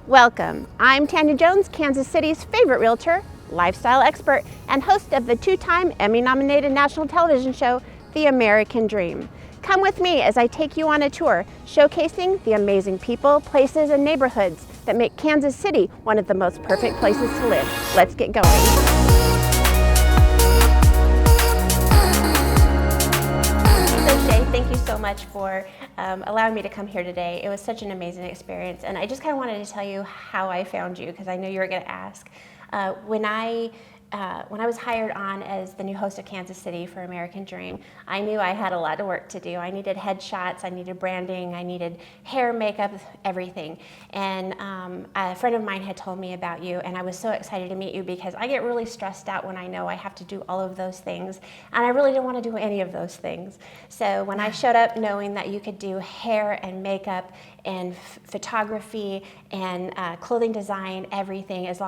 Welcome. I'm Tanya Jones, Kansas City's favorite realtor, lifestyle expert, and host of the two-time Emmy-nominated national television show, The American Dream. Come with me as I take you on a tour showcasing the amazing people, places, and neighborhoods that make Kansas City one of the most perfect places to live. Let's get going. Shea, thank you so much for allowing me to come here today. It was such an amazing experience, and I just kind of wanted to tell you how I found you, because I know you were going to ask. When I was hired on as the new host of Kansas City for American Dream, I knew I had a lot of work to do. I needed headshots, I needed branding, I needed hair, makeup, everything. And a friend of mine had told me about you, and I was so excited to meet you because I get really stressed out when I know I have to do all of those things, and I really didn't want to do any of those things. So when I showed up knowing that you could do hair and makeup and photography and clothing design, everything, as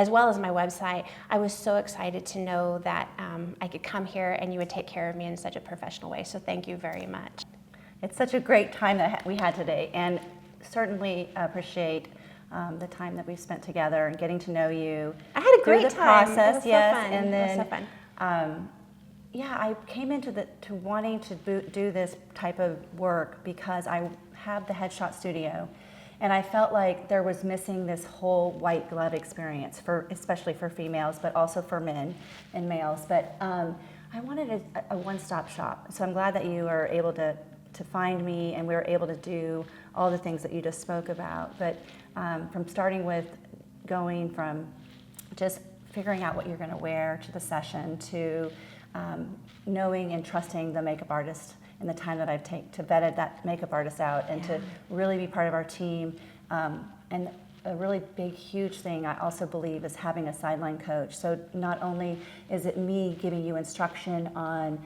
well as my website, I was so excited to know that I could come here and you would take care of me in such a professional way. So thank you very much. It's such a great time that we had today, and certainly appreciate the time that we've spent together and getting to know you. I had a great through the time. process, It was yes, so fun. and then it was so fun. Yeah, I came into to wanting to do this type of work because I have the headshot studio, and I felt like there was missing this whole white glove experience especially for females, but also for men and males. But I wanted a one-stop shop, so I'm glad that you were able to find me, and we were able to do all the things that you just spoke about. But from starting with going from just figuring out what you're going to wear to the session to knowing and trusting the makeup artist and the time that I've taken to vet that makeup artist out and to really be part of our team. And a really big, huge thing I also believe is having a sideline coach. So not only is it me giving you instruction on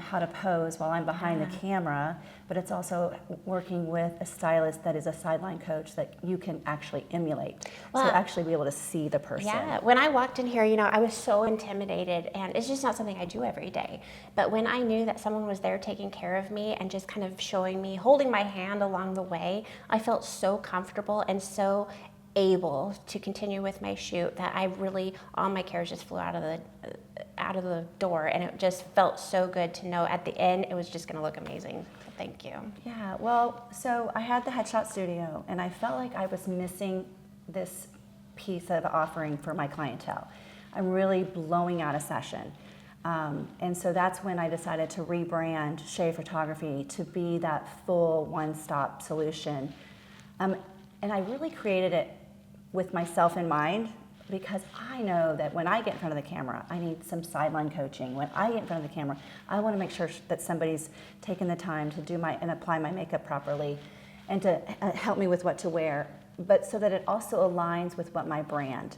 how to pose while I'm behind the camera, but it's also working with a stylist that is a sideline coach that you can actually emulate. Well, so actually be able to see the person. Yeah, when I walked in here, I was so intimidated, and it's just not something I do every day. But when I knew that someone was there taking care of me and just kind of showing me, holding my hand along the way, I felt so comfortable and so able to continue with my shoot that all my cares just flew out of the door, and it just felt so good to know at the end it was just going to look amazing. So thank you. Yeah, well, so I had the headshot studio, and I felt like I was missing this piece of offering for my clientele. I'm really blowing out a session. And so that's when I decided to rebrand Shea Photography to be that full one-stop solution. And I really created it with myself in mind, because I know that when I get in front of the camera, I need some sideline coaching. When I get in front of the camera, I want to make sure that somebody's taken the time to do and apply my makeup properly and to help me with what to wear, but so that it also aligns with what my brand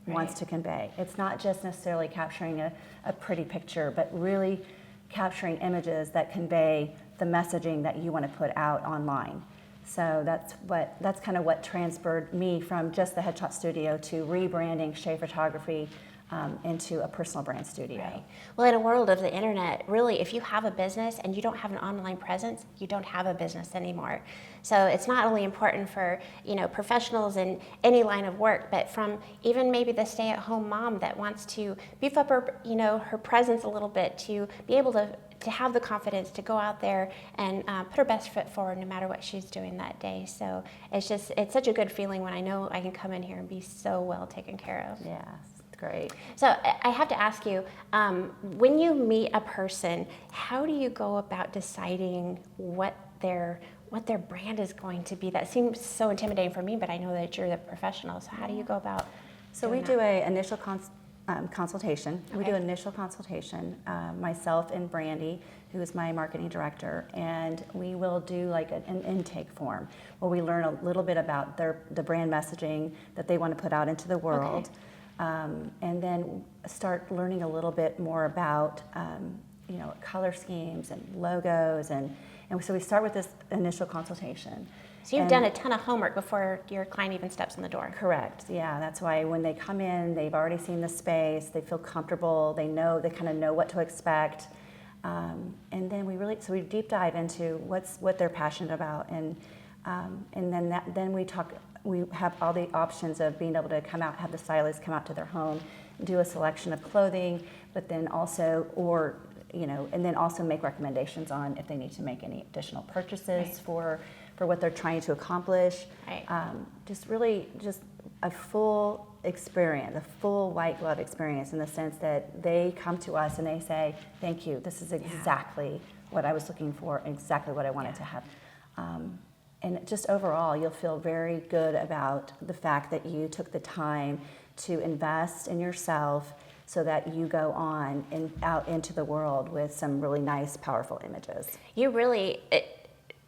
wants to convey. It's not just necessarily capturing a pretty picture, but really capturing images that convey the messaging that you want to put out online. So that's kind of what transferred me from just the headshot studio to rebranding Shea Photography into a personal brand studio. Right. Well, in a world of the internet, really, if you have a business and you don't have an online presence, you don't have a business anymore. So it's not only important for professionals in any line of work, but from even maybe the stay-at-home mom that wants to beef up her presence a little bit, to be able to have the confidence to go out there and put her best foot forward no matter what she's doing that day. So it's such a good feeling when I know I can come in here and be so well taken care of. Yes, great. So I have to ask you, when you meet a person, how do you go about deciding what their brand is going to be? That seems so intimidating for me, but I know that you're the professional. So how do you go about So we do an initial consultation. Okay. We do an initial consultation, myself and Brandy, who is my marketing director, and we will do like an intake form where we learn a little bit about the brand messaging that they want to put out into the world, and then start learning a little bit more about color schemes and logos, and so we start with this initial consultation. So you've done a ton of homework before your client even steps in the door. Correct. Yeah, that's why when they come in, they've already seen the space, they feel comfortable, they kind of know what to expect, and then we deep dive into what they're passionate about, and then we talk we have all the options of being able to come out, have the stylist come out to their home, do a selection of clothing, but then also, or and then also make recommendations on if they need to make any additional purchases for what they're trying to accomplish. Right. Just really just a full experience, a full white glove experience, in the sense that they come to us and they say, thank you, this is exactly what I was looking for, exactly what I wanted to have. And just overall, you'll feel very good about the fact that you took the time to invest in yourself so that you go on and out into the world with some really nice, powerful images. You really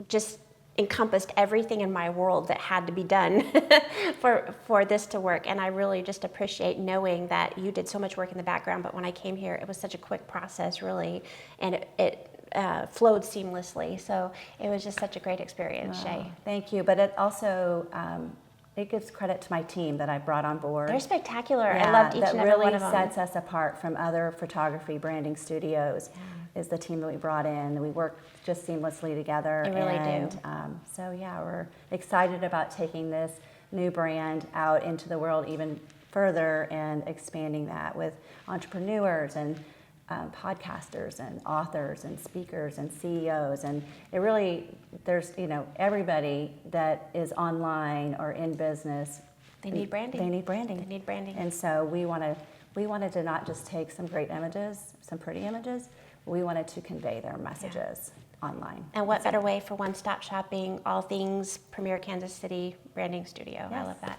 just encompassed everything in my world that had to be done for this to work. And I really just appreciate knowing that you did so much work in the background, but when I came here, it was such a quick process, really, and it flowed seamlessly. So it was just such a great experience, Shea. Thank you. But it also, it gives credit to my team that I brought on board. They're spectacular. I loved each and every one of them. That really sets us apart from other photography branding studios. Is the team that we brought in. We work just seamlessly together. They really do. So yeah, we're excited about taking this new brand out into the world even further and expanding that with entrepreneurs and podcasters and authors and speakers and CEOs. And it really, there's, everybody that is online or in business. They need branding. They need branding. They need branding. And so we wanted to not just take some great images, some pretty images, we wanted to convey their messages online. And what better way for one-stop shopping, all things Premier Kansas City Branding Studio. Yes. I love that.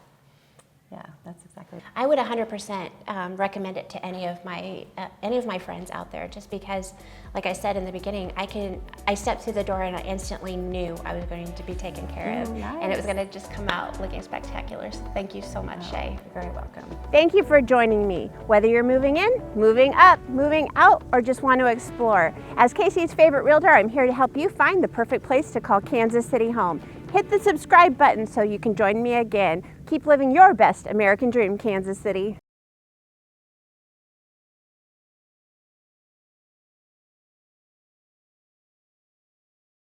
Yeah, that's exactly. I would 100% recommend it to any of my friends out there, just because, like I said in the beginning, I stepped through the door and I instantly knew I was going to be taken care of, and it was going to just come out looking spectacular. So thank you so much, Shea. You're very welcome. Thank you for joining me. Whether you're moving in, moving up, moving out, or just want to explore, as Casey's favorite realtor, I'm here to help you find the perfect place to call Kansas City home. Hit the subscribe button so you can join me again. Keep living your best American dream, Kansas City.